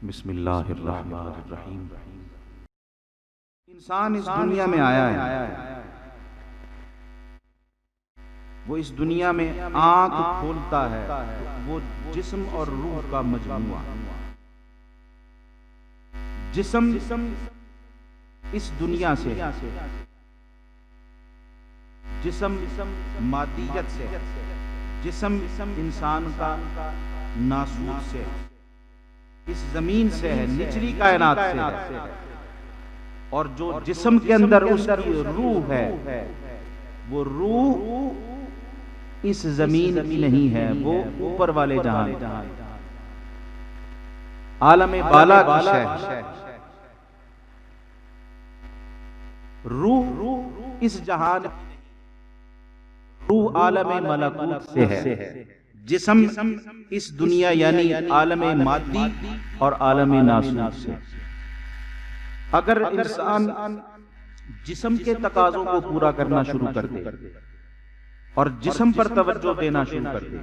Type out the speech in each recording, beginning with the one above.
بسم اللہ الرحمن الرحیم۔ انسان اس دنیا میں آیا ہے، وہ اس دنیا میں آنکھ کھولتا ہے، وہ جسم اور روح کا مجموعہ۔ جسم اس دنیا سے، جسم مادیت سے، جسم انسان کا ناسوت سے، اس زمین سے ہے، نچلی کائنات سے ہے، اور جو جسم کے اندر اس کی روح ہے، وہ روح اس زمین کی نہیں ہے، وہ اوپر والے جہان عالم بالا کی شے ہے۔ روح اس جہان، روح عالم ملکوت سے ہے، جسم اس دنیا یعنی عالم مادی اور عالم ناسوت سے۔ اگر انسان جسم کے تقاضوں کو پورا کرنا شروع کر دے اور جسم پر توجہ دینا شروع کر دے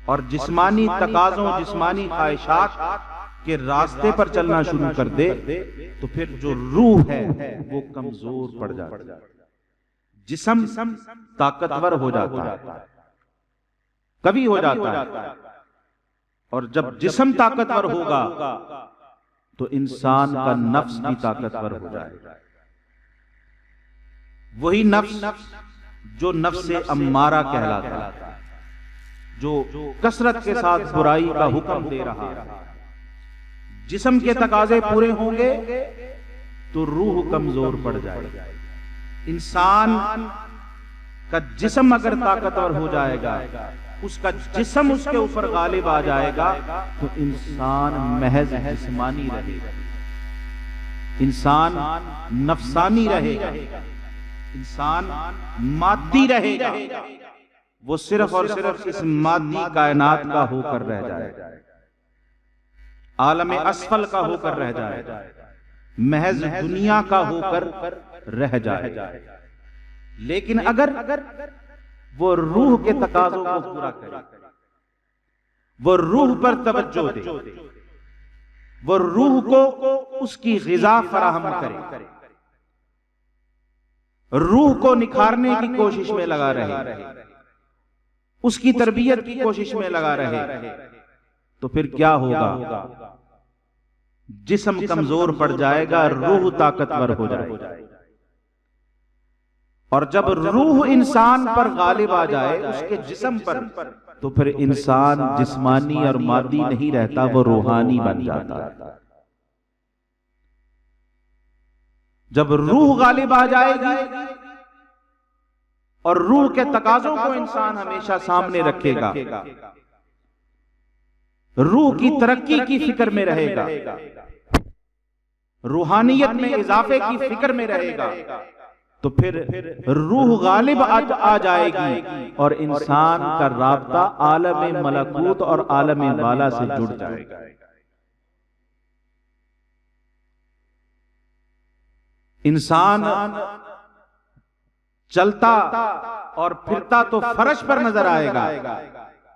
اور جسمانی تقاضوں، جسمانی خواہشات کے راستے پر چلنا شروع کر دے، تو پھر جو روح ہے وہ کمزور پڑ جاتا ہے، جسم طاقتور ہو جاتا ہے، کبھی ہو جاتا ہے، اور جب جسم طاقتور ہوگا تو انسان کا نفس بھی طاقتور ہو جائے گا۔ وہی نفس جو نفس امارہ کہلاتا ہے، جو کثرت کے ساتھ برائی کا حکم دے رہا ہے۔ جسم کے تقاضے پورے ہوں گے تو روح کمزور پڑ جائے گا۔ انسان کا جسم اگر طاقتور ہو جائے گا، اس کا جسم اس کے اوپر غالب آ جائے گا، تو انسان محض جسمانی رہے گا، انسان نفسانی رہے گا، انسان مادی رہے گا، وہ صرف اور صرف اس مادی کائنات کا ہو کر رہ جائے گا، عالم اسفل کا ہو کر رہ جائے گا، محض دنیا کا ہو کر رہ جائے گا۔ لیکن اگر وہ روح کے تقاضوں کو پورا کرے، وہ روح پر توجہ دے، وہ روح کو اس کی غذا فراہم کرے، روح کو نکھارنے کی کوشش میں لگا رہے، اس کی تربیت کی کوشش میں لگا رہے، تو پھر کیا ہوگا؟ جسم کمزور پڑ جائے گا، روح طاقتور ہو جائے گا، اور جب روح انسان پر غالب آ جائے اس کے جسم پر، تو پھر انسان جسمانی اور مادی نہیں رہتا، وہ روحانی بن جاتا ہے۔ جب روح غالب آ جائے گی اور روح کے تقاضوں کو انسان ہمیشہ سامنے رکھے گا، روح کی ترقی کی فکر میں رہے گا، روحانیت میں اضافے کی فکر میں رہے گا، تو پھر روح غالب آ جائے گی اور انسان کا رابطہ عالم ملکوت اور عالم بالا سے جڑ جائے گا۔ انسان چلتا اور پھرتا تو فرش پر نظر آئے گا،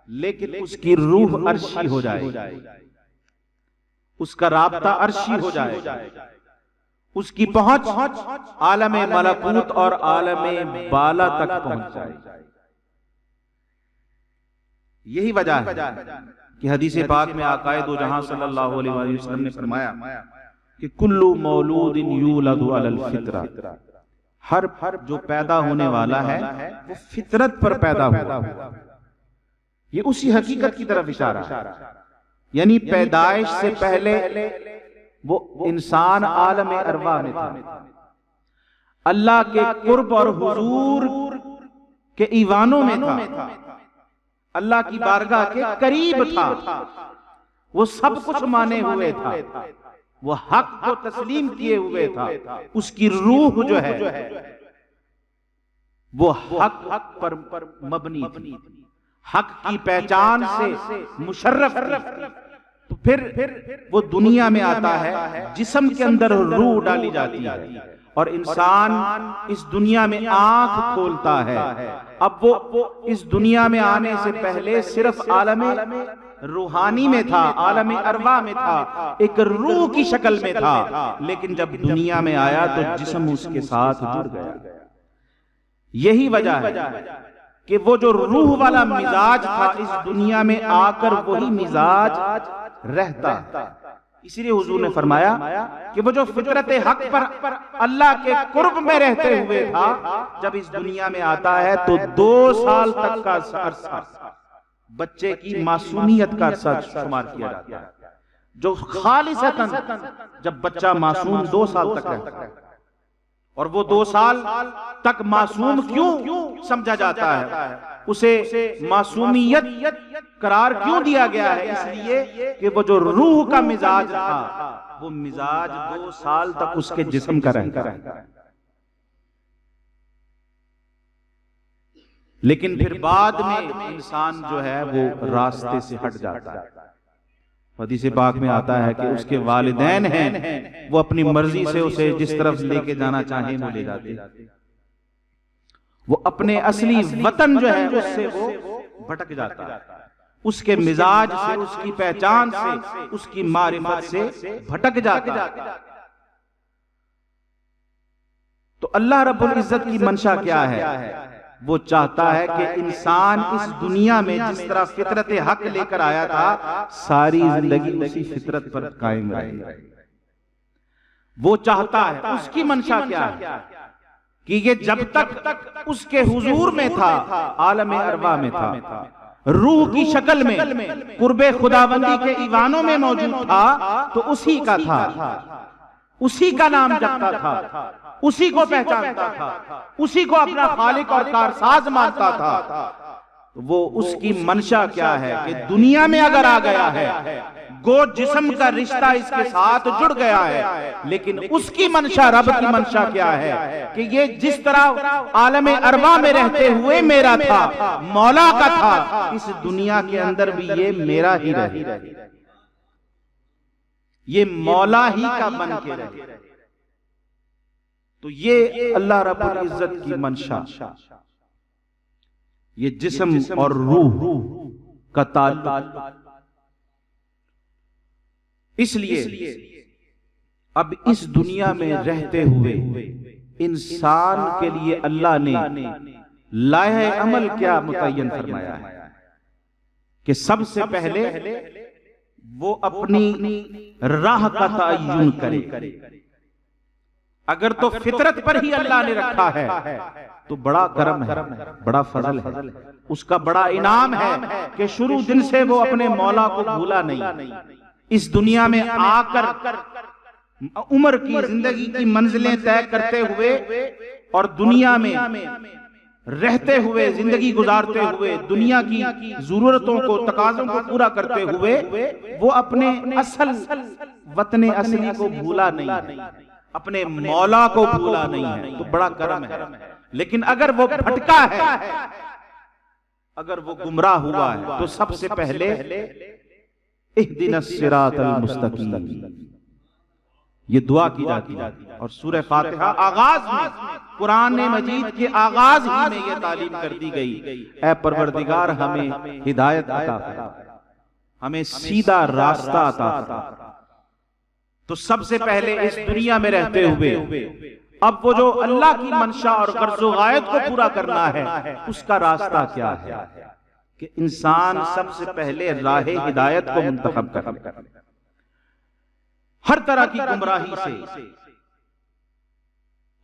لیکن اس کی روح عرشی ہو جائے گی، اس کا رابطہ عرشی ہو جائے گا، اس کی پہنچ عالم ملکوت اور عالم بالا تک پہنچ جائے گی۔ یہی وجہ ہے کہ حدیث پاک میں آقائے دو جہاں صلی اللہ علیہ وسلم نے فرمایا کہ کل مولود یولد علی الفطرہ، ہر جو پیدا ہونے والا ہے وہ فطرت پر پیدا ہوا۔ یہ اسی حقیقت کی طرف اشارہ ہے، یعنی پیدائش سے پہلے وہ انسان عالم ارواح میں تھا، اللہ کے قرب اور حضور کے ایوانوں میں تھا، اللہ کی بارگاہ کے قریب تھا، وہ سب کچھ مانے ہوئے تھا، وہ حق کو تسلیم کیے ہوئے تھا، اس کی روح جو ہے وہ حق پر مبنی تھی، حق کی پہچان سے مشرف تھی۔ تو پھر وہ دنیا میں آتا ہے، جسم کے اندر روح ڈالی جاتی ہے، اور انسان اس دنیا میں آنکھ کھولتا ہے۔ اب وہ اس دنیا میں آنے سے پہلے صرف عالم روحانی میں تھا، عالم ارواح میں تھا، ایک روح کی شکل میں تھا، لیکن جب دنیا میں آیا تو جسم اس کے ساتھ جڑ گیا۔ یہی وجہ ہے کہ وہ جو روح والا مزاج تھا اس دنیا میں آ کر وہی مزاج رہتا ہے۔ اسی لیے حضور نے فرمایا کہ وہ جو فطرت حق پر اللہ کے قرب میں رہتے ہوئے تھا، جب اس دنیا میں آتا ہے تو 2 سال تک کا عرصہ بچے کی معصومیت کا عرصہ شمار کیا جاتا ہے، جو خالصتاً جب بچہ معصوم 2 سال تک رہتا ہے۔ اور وہ 2 سال تک معصوم کیوں سمجھا جاتا ہے، اسے معصومیت قرار کیوں دیا گیا ہے؟ اس لیے کہ وہ جو روح کا مزاج تھا وہ مزاج 2 سال تک اس کے جسم کا رہتا ہے، لیکن پھر بعد میں انسان جو ہے وہ راستے سے ہٹ جاتا ہے۔ حدیث پاک میں آتا ہے کہ اس کے والدین ہیں، وہ اپنی مرضی سے اسے جس طرف لے کے جانا چاہیں وہ لے جاتے، وہ اپنے اصلی وطن جو ہے اس سے وہ بھٹک جاتا ہے، اس کے مزاج سے، اس کی پہچان سے، اس کی معرفت سے بھٹک جاتا ہے۔ تو اللہ رب العزت کی منشا کیا ہے؟ وہ چاہتا ہے کہ انسان اس دنیا میں جس طرح فطرت حق لے کر آیا تھا ساری زندگی اسی فطرت پر قائم رہے۔ وہ چاہتا ہے، اس کی منشا کیا ہے کہ یہ جب تک اس کے حضور میں تھا، عالم ارواح میں تھا، روح کی شکل میں قرب خداوندی کے ایوانوں میں موجود تھا تو اسی کا تھا، اسی کا نام جپتا تھا، اسی کو پہچانتا تھا، اسی کو اپنا خالق اور کارساز مانتا تھا۔ وہ اس کی منشا کیا ہے کہ دنیا میں اگر آ گیا ہے گو جسم کا رشتہ اس کے ساتھ جڑ گیا ہے، لیکن اس کی منشا، رب کی منشا کیا ہے کہ یہ جس طرح عالم ارواح میں رہتے ہوئے میرا تھا، مولا کا تھا، اس دنیا کے اندر بھی یہ میرا ہی رہے، یہ مولا ہی کا بن کے رہے۔ تو یہ اللہ رب العزت کی منشا، یہ جسم اور روح کا تعلق۔ اس لیے اب اس دنیا میں رہتے ہوئے انسان کے لیے اللہ نے لائحہ عمل کیا متعین فرمایا ہے کہ سب سے پہلے وہ اپنی راہ کا تعین کرے۔ اگر تو فطرت پر ہی اللہ نے رکھا ہے تو بڑا کرم ہے، بڑا فضل ہے، اس کا بڑا انعام ہے کہ شروع دن سے وہ اپنے مولا کو بھولا نہیں۔ اس دنیا میں آ کر عمر کی، زندگی کی منزلیں طے کرتے ہوئے اور دنیا میں رہتے ہوئے، زندگی گزارتے ہوئے، دنیا کی ضرورتوں کو، تقاضوں کو پورا کرتے ہوئے وہ اپنے اصل وطن اصلی کو بھولا نہیں، اپنے مولا کو بھولا نہیں ہے، تو بڑا کرم ہے۔ لیکن اگر وہ بھٹکا ہے، اگر وہ گمراہ ہوا ہے تو سب سے پہلے اہدنا الصراط المستقیم یہ دعا کی جاتی ہے، اور سورہ فاتحہ آغاز میں، قرآن مجید کے آغاز ہی میں یہ تعلیم کر دی گئی، اے پروردگار ہمیں ہدایت عطا فرما، ہمیں سیدھا راستہ عطا فرما۔ تو سب سے پہلے اس دنیا میں رہتے ہوئے اب وہ جو اللہ کی منشا اور غرض و غایت کو پورا کرنا ہے، اس کا راستہ کیا ہے کہ انسان سب سے پہلے راہ ہدایت کو منتخب کرے، ہر طرح کی گمراہی سے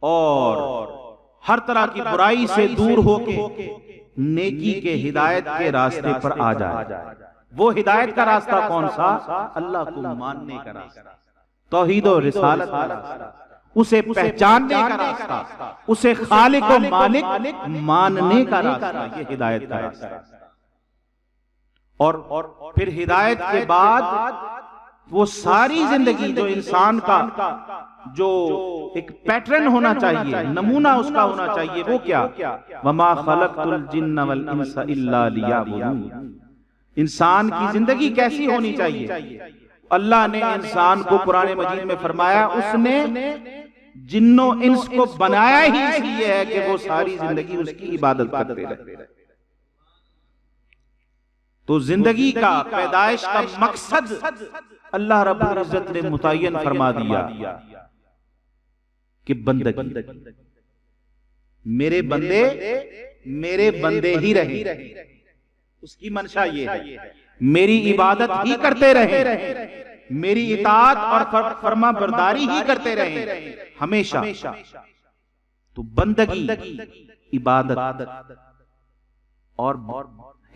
اور ہر طرح کی برائی سے دور ہو کے نیکی کے، ہدایت کے راستے پر آ جائے۔ وہ ہدایت کا راستہ کون سا؟ اللہ کو ماننے کا راستہ، توحید و رسالت کا راستہ، اسے پہچاننے کا راستہ، اسے خالق و مالک ماننے کا راستہ، یہ ہدایت کا راستہ۔ اور پھر ہدایت کے بعد وہ ساری زندگی جو انسان کا جو ایک پیٹرن ہونا چاہیے، نمونہ اس کا ہونا چاہیے، وہ کیا؟ وَمَا خَلَقْتُ الْجِنَّ وَالْإِنسَ إِلَّا لِيَعْبُدُونِ۔ انسان کی زندگی کیسی ہونی چاہیے؟ اللہ نے انسان کو قرآن مجید میں فرمایا اس نے جن و انس کو بنایا ہی اس لیے ہے کہ وہ ساری زندگی اس کی عبادت کرتے رہے۔ تو زندگی کا، پیدائش کا مقصد اللہ رب العزت نے متعین فرما دیا کہ بندگی، میرے بندے ہی رہیں، اس کی منشا یہ ہے میری عبادت ہی کرتے رہیں، میری اطاعت اور فرما برداری ہی کرتے رہیں ہمیشہ۔ تو بندگی، عبادت اور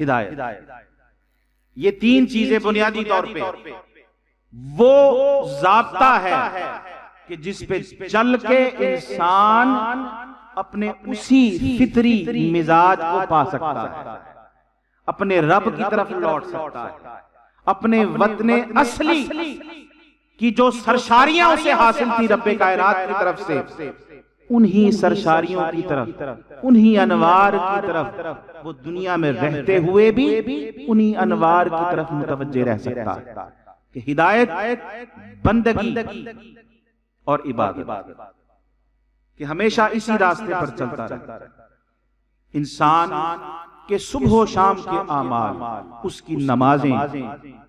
ہدایت، یہ تین چیزیں بنیادی طور پہ وہ ضابطہ ہے کہ جس پہ چل کے انسان اپنے اسی فطری مزاج کو پا سکتا ہے، اپنے رب کی طرف لوٹ سکتا ہے، اپنے وطن اصلی کی جو سرشاریاں اسے حاصل تھی رب کائنات کی طرف سے، انہی سرشاریوں کی طرف، انہی انوار کی طرف وہ دنیا میں رہتے ہوئے بھی انہی انوار کی طرف متوجہ رہ سکتا ہے کہ ہدایت، بندگی اور عبادت، کہ ہمیشہ اسی راستے پر چلتا رہتا ہے انسان کہ صبح و شام کے اعمال، اس کی نمازیں،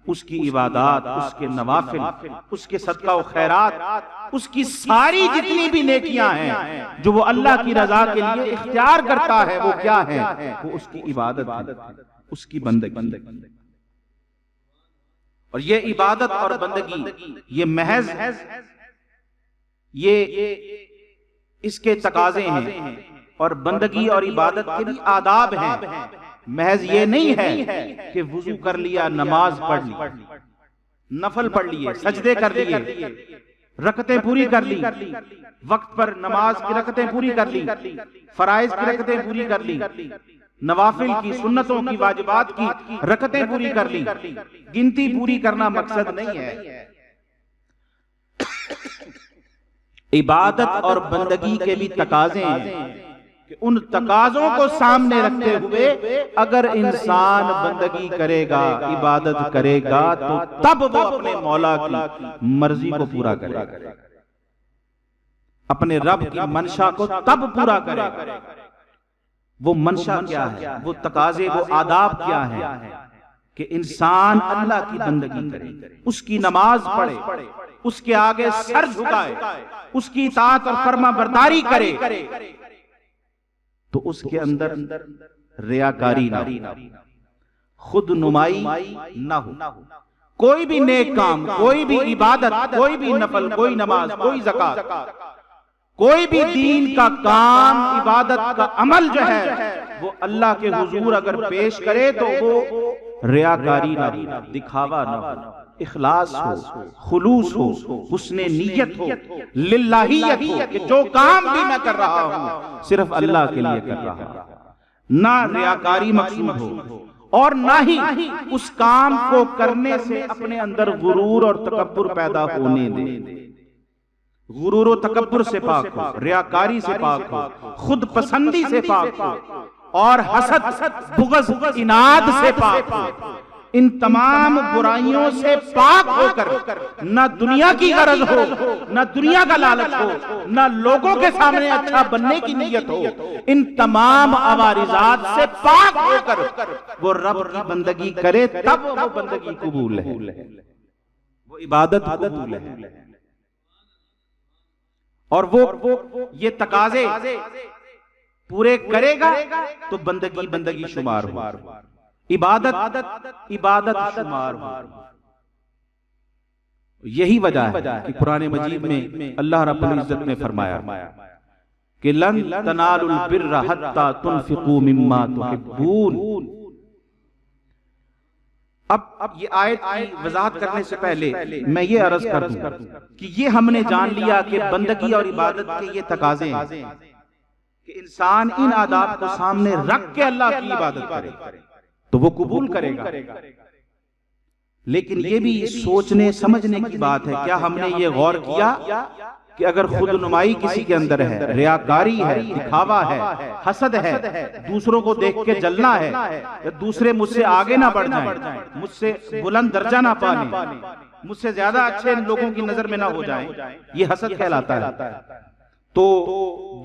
اس کی عبادات، اس کے نوافل، اس کے صدقہ و خیرات، اس کی ساری جتنی بھی نیکیاں ہیں جو وہ اللہ کی رضا کے لیے اختیار کرتا ہے، وہ کیا ہے؟ وہ اس کی عبادت ہے، اس کی بندگی۔ اور یہ عبادت اور بندگی یہ محض یہ اس کے تقاضے ہیں، اور بندگی اور عبادت کے بھی آداب ہیں۔ محض یہ نہیں ہے کہ وضو کر لیا، نماز پڑھ لی، نفل پڑھ لیے، سجدے کر لیے، رکعتیں پوری کر لی، وقت پر نماز کی رکعتیں پوری کر لی، فرائض کی رکعتیں پوری کر لی، نوافل کی، سنتوں کی، واجبات کی رکعتیں پوری کر لی۔ گنتی پوری کرنا مقصد نہیں ہے۔ عبادت اور بندگی کے بھی تقاضے ہیں کہ ان تقاضوں کو سامنے رکھتے ہوئے اگر انسان بندگی کرے گا، عبادت کرے گا، تو تب وہ اپنے مولا کی مرضی کو پورا کرے گا، اپنے رب کی منشا کو تب پورا کرے گا۔ وہ منشا کیا ہے، وہ تقاضے، وہ آداب کیا ہے کہ انسان اللہ کی بندگی کرے، اس کی نماز پڑھے، اس کے آگے سر جھکائے، اس کی اطاعت اور فرما برداری کرے، تو اس کے اندر ریاکاری نہ ہو، خود نمائی نہ ہو۔ کوئی بھی نیک کام، کوئی بھی عبادت، کوئی بھی نفل، کوئی نماز، کوئی زکوٰۃ، کوئی بھی دین کا کام، عبادت کا عمل جو ہے وہ اللہ کے حضور اگر پیش کرے تو وہ ریاکاری نہ ہو، دکھاوا نہ ہو، اخلاص ہو، خلوص ہو، حسن نیت ہو، للہیت ہو کہ جو کام بھی میں کر رہا ہوں صرف اللہ کے لیے کر رہا ہوں، نہ ریاکاری مقصود ہو، اور نہ ہی اس کام کو کرنے سے اپنے اندر غرور اور تکبر پیدا ہونے دے۔ غرور و تکبر سے پاک ہو، ریاکاری سے پاک ہو، خود پسندی سے پاک ہو، اور حسد، بغض، عناد سے پاک ہو۔ ان تمام برائیوں سے پاک ہو کر نہ دنیا کی غرض ہو، نہ دنیا کا لالچ ہو، نہ لوگوں کے سامنے اچھا بننے کی نیت ہو، ان تمام عوارضات سے پاک ہو کر وہ رب کی بندگی کرے، تب وہ بندگی قبول ہے، وہ عبادت قبول ہے۔ اور وہ یہ تقاضے پورے کرے گا تو بندگی شمار ہو، عبادت شمار ہو۔ یہی وجہ ہے کہ قرآن مجید میں اللہ رب العزت نے فرمایا کہ لن تنالوا البر حتی تنفقوا مما تحبون۔ اب یہ آیت کی وضاحت کرنے سے پہلے میں یہ عرض کر دوں کہ یہ ہم نے جان لیا کہ بندگی اور عبادت کے یہ تقاضے ہیں کہ انسان ان آداب کو سامنے رکھ کے اللہ کی عبادت کرے تو وہ قبول کرے گا۔ لیکن یہ بھی سوچنے سمجھنے کی بات ہے، کیا ہم نے یہ غور کیا کہ اگر خود نمائی کسی کے اندر ہے، ریاکاری ہے، دکھاوا ہے، حسد ہے، دوسروں کو دیکھ کے جلنا ہے، یا دوسرے مجھ سے آگے نہ بڑھ جائیں، مجھ سے بلند درجہ نہ پالیں، مجھ سے زیادہ اچھے لوگوں کی نظر میں نہ ہو جائیں، یہ حسد کہلاتا ہے۔ تو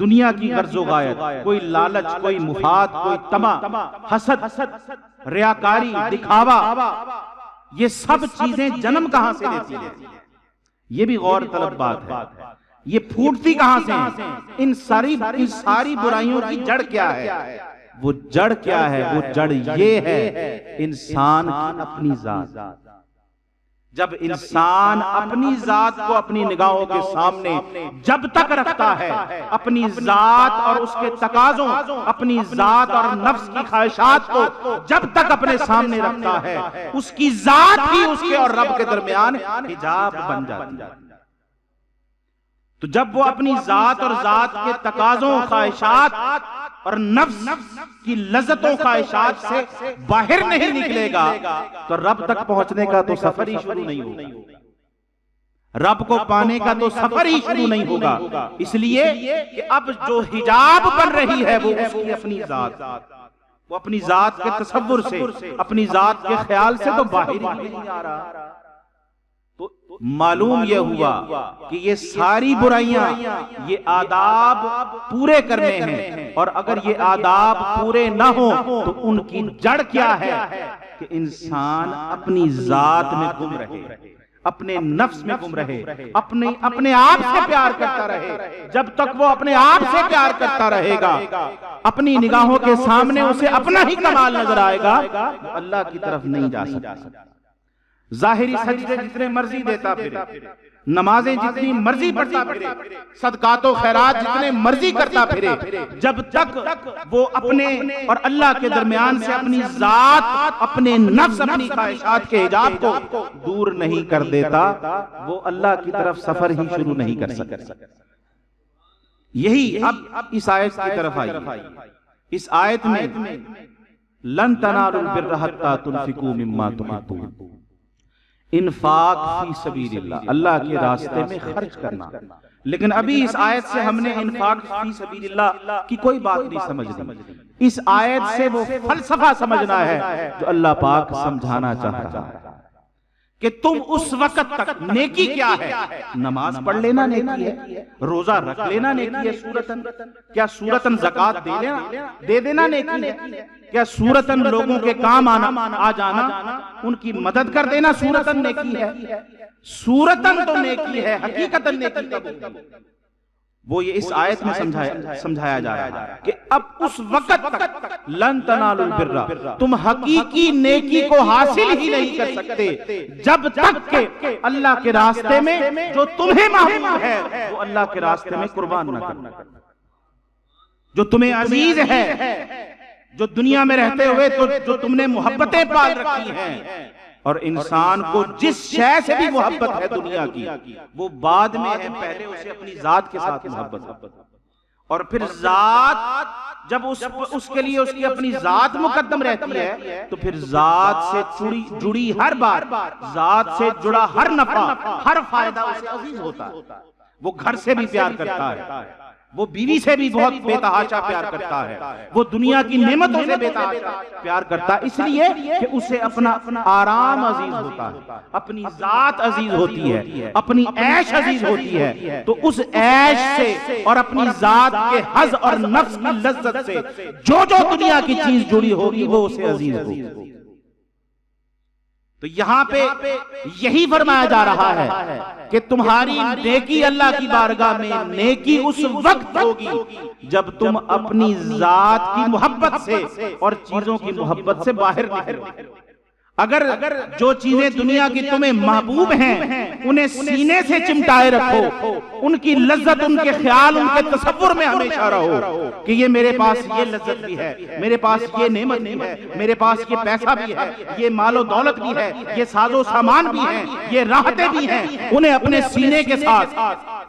دنیا کی غرض و غایت، کوئی لالچ، کوئی مفاد، کوئی طمع، حسد، ریاکاری، دکھاوا، یہ سب چیزیں جنم کہاں سے لیتی ہیں؟ یہ بھی غور طلب بات ہے. یہ پھوٹتی کہاں سے ہیں؟ ان ساری برائیوں کی جڑ کیا ہے؟ وہ جڑ کیا ہے؟ وہ جڑ یہ ہے انسان کی اپنی ذات. جب انسان اپنی ذات کو اپنی نگاہوں کے سامنے جب تک رکھتا ہے، اپنی ذات اور اس کے تقاضوں، اپنی ذات اور نفس کی خواہشات کو جب تک اپنے سامنے رکھتا ہے، اس کی ذات ہی اس کے اور رب کے درمیان حجاب بن جاتی ہے. تو جب وہ اپنی ذات اور ذات کے تقاضوں، خواہشات اور نفس کی لذتوں، خواہشات سے باہر نہیں نکلے گا تو رب تک پہنچنے کا تو سفر ہی شروع نہیں ہوگا، رب کو پانے کا تو سفر ہی شروع نہیں ہوگا. اس لیے کہ اب جو حجاب بن رہی ہے وہ اس کی اپنی ذات، وہ اپنی ذات کے تصور سے، اپنی ذات کے خیال سے تو باہر ہی نہیں آ رہا. تو معلوم یہ ہوا کہ یہ ساری برائیاں یہ آداب پورے کرنے ہیں، اور اگر یہ آداب پورے نہ ہوں تو ان کی جڑ کیا ہے کہ انسان اپنی ذات میں گم رہے، اپنے نفس میں گم رہے، اپنے آپ سے پیار کرتا رہے. جب تک وہ اپنے آپ سے پیار کرتا رہے گا، اپنی نگاہوں کے سامنے اسے اپنا ہی کمال نظر آئے گا، اللہ کی طرف نہیں جا سکتا. ظاہری سجدے جتنے مرضی دیتا پھرے، نمازیں جتنی مرضی پڑھتا پھرے، صدقات و خیرات جتنے مرضی کرتا پھرے، جب تک وہ اپنے اور اللہ کے درمیان سے اپنی ذات، اپنے نفس، اپنی خواہشات کے حجاب کو دور نہیں کر دیتا، وہ اللہ کی طرف سفر ہی شروع نہیں کر سکتا. یہی اب اس آیت کی طرف آئی. اس آیت میں لن تنالوا البر حتى تنفقوا مما تحبون، انفاق فی سبیل اللہ، اللہ کے راستے میں خرچ کرنا. لیکن ابھی اس آیت سے ہم نے انفاق فی سبیل اللہ کی کوئی بات نہیں سمجھنی. اس آیت سے وہ فلسفہ سمجھنا ہے جو اللہ پاک سمجھانا چاہ رہا ہے کہ تم اس وقت تک، نیکی کیا ہے؟ نماز پڑھ لینا نیکی ہے، روزہ رکھ لینا نیکی ہے صورتاً، کیا صورتاً زکوٰۃ دے دینا نیکی ہے؟ کیا صورتاً لوگوں کے کام آ جانا، ان کی مدد کر دینا صورتاً نیکی ہے؟ صورتاً تو نیکی ہے، حقیقتاً نیکی کب ہوگی؟ وہ یہ اس آیت میں سمجھایا جا رہا ہے کہ اب اس وقت تک لن تنالوا البر، تم حقیقی نیکی کو حاصل ہی نہیں کر سکتے جب تک کہ اللہ کے راستے میں جو تمہیں محبوب ہے وہ اللہ کے راستے میں قربان نہ کرو. جو تمہیں عزیز ہے، جو دنیا میں رہتے ہوئے جو تم نے محبتیں پال رکھی ہیں، اور انسان کو جس شے سے بھی محبت ہے دنیا کی وہ بعد میں ہے، پہلے اسے اپنی ذات کے ساتھ محبت، اور پھر ذات جب اس کے لیے اس کی اپنی ذات مقدم رہتی ہے تو پھر ذات سے جڑی ہر بات، ذات سے جڑا ہر نفع، ہر فائدہ اسے عزیز ہوتا ہے. وہ گھر سے بھی پیار کرتا ہے، وہ بیوی سے بھی بہت بے تحاشا پیار کرتا ہے، وہ دنیا کی نعمتوں سے بے تحاشا پیار کرتا ہے، اس لیے کہ اسے اپنا آرام عزیز ہوتا ہے، اپنی ذات عزیز ہوتی ہے، اپنی عیش عزیز ہوتی ہے. تو اس عیش سے اور اپنی ذات کے حظ اور نفس کی لذت سے جو دنیا کی چیز جڑی ہوگی وہ اسے عزیز ہوگی. تو یہاں پہ یہی فرمایا جا رہا ہے کہ تمہاری نیکی اللہ کی بارگاہ میں نیکی اس وقت ہوگی جب تم اپنی ذات کی محبت سے اور چیزوں کی محبت سے باہر نکلو. اگر جو چیزیں دنیا کی تمہیں محبوب ہیں انہیں سینے سے چمٹائے رکھو، ان کی لذت، ان کے خیال، ان کے تصور میں ہمیشہ رہو کہ یہ میرے پاس یہ لذت بھی ہے، میرے پاس یہ نعمت بھی ہے، میرے پاس یہ پیسہ بھی ہے، یہ مال و دولت بھی ہے، یہ ساز و سامان بھی ہے، یہ راحتیں بھی ہیں، انہیں اپنے سینے کے ساتھ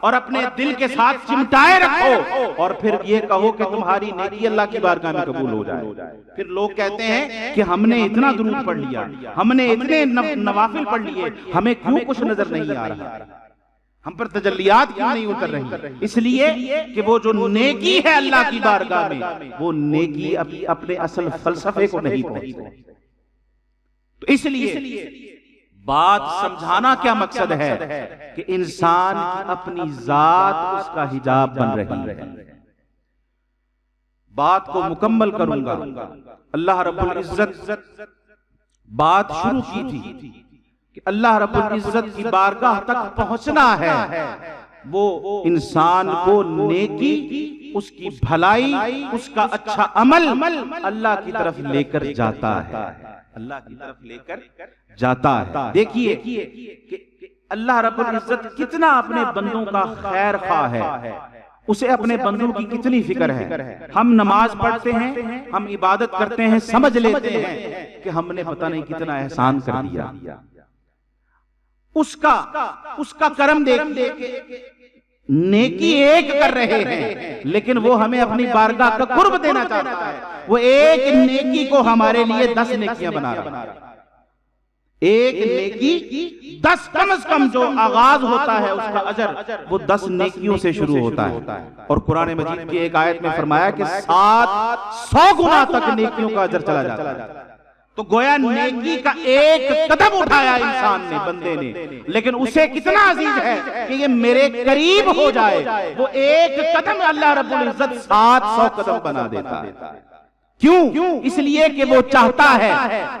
اور اپنے دل کے ساتھ چمٹائے رکھو، اور پھر یہ کہو کہ تمہاری نیکی اللہ کی بارگاہ میں قبول ہو جائے. پھر لوگ کہتے ہیں کہ ہم نے اتنا درود پڑھ لیا، ہم نے اتنے نوافل پڑھ لیے، ہمیں کیوں کچھ نظر نہیں آ رہا، ہم پر تجلیات کیوں نہیں اتر رہی؟ اس لیے کہ وہ جو نیکی ہے اللہ کی بارگاہ میں وہ نیکی اپنے اصل فلسفے کو نہیں پہنچتی. تو اس لیے بات سمجھانا کیا مقصد ہے کہ انسان کی اپنی ذات اس کا حجاب بن رہی ہے۔ بات کو مکمل کروں گا۔ اللہ رب العزت بات شروع کی تھی کہ اللہ رب العزت کی بارگاہ تک پہنچنا ہے، وہ انسان کو نیکی، اس کی بھلائی، اس کا اچھا عمل اللہ کی طرف لے کر جاتا ہے، اللہ کی طرف لے کر جاتا ہے۔ دیکھیے کہ اللہ رب العزت کتنا اپنے بندوں کا خیر خواہ ہے، اسے اپنے بندوں کی کتنی فکر ہے۔ ہم نماز پڑھتے ہیں، ہم عبادت کرتے ہیں، سمجھ لیتے ہیں کہ ہم نے پتہ نہیں کتنا احسان کر دیا، اس کا کرم دیکھ، نیکی ایک کر رہے ہیں لیکن وہ ہمیں اپنی بارگاہ کا قرب دینا چاہتا ہے۔ وہ ایک نیکی کو ہمارے لیے 10 نیکیاں بنا رہا ہے۔ ایک نیکی 10 کم از کم جو آغاز ہوتا ہے اس کا اجر وہ 10 نیکیوں سے شروع ہوتا ہے۔ اور قرآن مجید کی ایک آیت میں فرمایا کہ 700 گنا تک نیکیوں کا اجر چلا جاتا ہے۔ تو گویا نیکی کا ایک قدم اٹھایا انسان نے، بندے نے، لیکن اسے کتنا عزیز ہے کہ یہ میرے قریب ہو جائے، وہ ایک قدم اللہ رب العزت 700 قدم بنا دیتا ہے۔ کیوں؟ اس لیے کہ وہ چاہتا ہے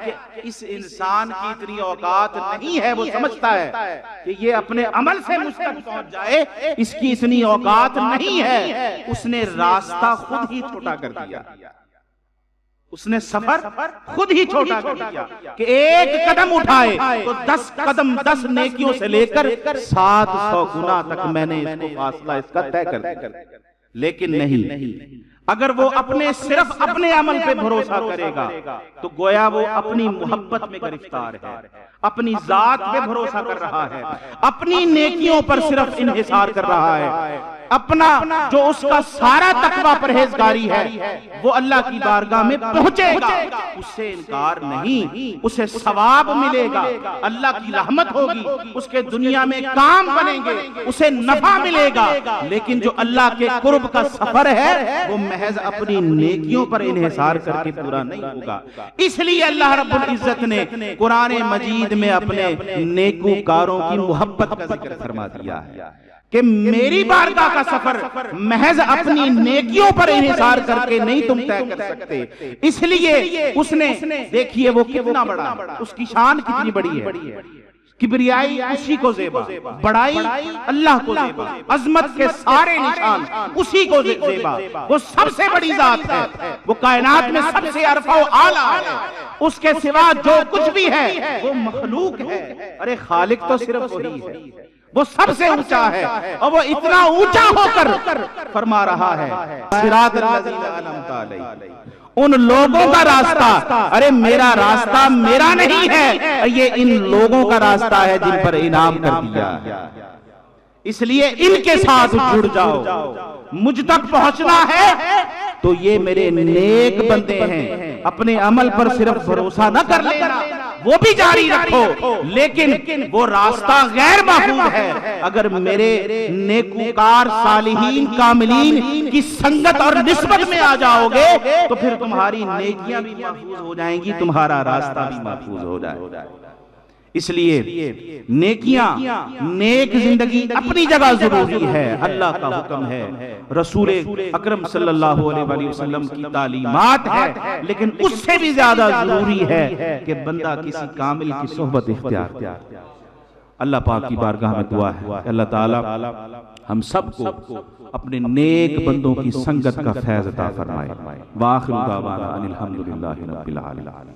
کہ اس انسان کی اتنی اوقات نہیں ہے، وہ سمجھتا ہے کہ یہ اپنے عمل سے مجھ تک پہنچ جائے، اس کی اتنی اوقات نہیں ہے۔ اس نے راستہ خود ہی چھوٹا کر دیا، اس نے سفر خود ہی چھوٹا کر دیا کہ ایک قدم اٹھائے تو 10 قدم 10 نیکیوں سے لے کر 700 گنا تک میں نے اس کو فاصلہ اس کا طے کر دیا۔ لیکن نہیں، اگر وہ صرف اپنے عمل پہ بھروسہ کرے گا تو گویا وہ اپنی محبت میں گرفتار ہے، اپنی ذات پہ بھروسہ کر رہا ہے، اپنی نیکیوں پر صرف انحصار کر رہا ہے، اپنا جو اس کا سارا تقوی پرہیزگاری ہے وہ اللہ کی بارگاہ میں پہنچے گا، اس سے انکار نہیں، اسے ثواب ملے گا، اللہ کی رحمت ہوگی، اس کے دنیا میں کام بنیں گے، اسے نفع ملے گا۔ لیکن جو اللہ کے قرب کا سفر ہے وہ محض اپنی نیکیوں پر انحصار کر کے پورا نہیں ہوگا۔ اس لیے اللہ رب العزت نے قرآن مجید میں اپنے نیکوکاروں کی محبت کا ذکر فرما دیا ہے کہ میری بارگاہ کا سفر محض اپنی نیکیوں پر انحصار کر کے نہیں تم طے کر سکتے۔ اس لیے اس نے دیکھیے وہ کتنا بڑا، اس کی شان کتنی بڑی ہے، کبریائی اسی کو زیبا، بڑائی اللہ کو زیبا، عظمت کے سارے نشان اسی کو زیبا، وہ سب سے بڑی ذات ہے، وہ کائنات میں سب سے عرفہ و اعلیٰ ہے، اس کے سوا جو کچھ بھی ہے وہ مخلوق ہے۔ ارے خالق تو صرف وہی ہے، وہ سب سے اونچا ہے، اور وہ اتنا اونچا ہو کر فرما رہا ہے صراط الذین انعمت علیہم، ان لوگوں کا راستہ، ارے میرا راستہ میرا نہیں ہے، یہ ان لوگوں کا راستہ ہے جن پر انعام کر دیا، اس لیے ان کے ساتھ جڑ جاؤ۔ مجھ تک پہنچنا ہے تو یہ میرے نیک بندے ہیں، اپنے عمل پر صرف بھروسہ نہ کر لینا، وہ بھی جاری رکھو، لیکن وہ راستہ غیر محفوظ ہے۔ اگر میرے نیکوکار صالحین کاملین کی سنگت اور نسبت میں آ جاؤ گے تو پھر تمہاری نیکیاں بھی محفوظ ہو جائیں گی، تمہارا راستہ بھی محفوظ ہو جائے گا۔ اس لیے نیکیاں، نیک زندگی اپنی جگہ ضروری ہے، اللہ کا حکم ہے، رسول اکرم صلی اللہ علیہ وسلم کی تعلیمات ہے، لیکن اس سے بھی زیادہ ضروری ہے کہ بندہ کسی کامل کی صحبت اختیار کرے۔ اللہ پاک کی بارگاہ میں دعا ہے کہ اللہ تعالی ہم سب کو اپنے نیک بندوں کی سنگت کا فیض عطا فرمائے۔ وآخر دعوانا ان الحمدللہ رب العالمین۔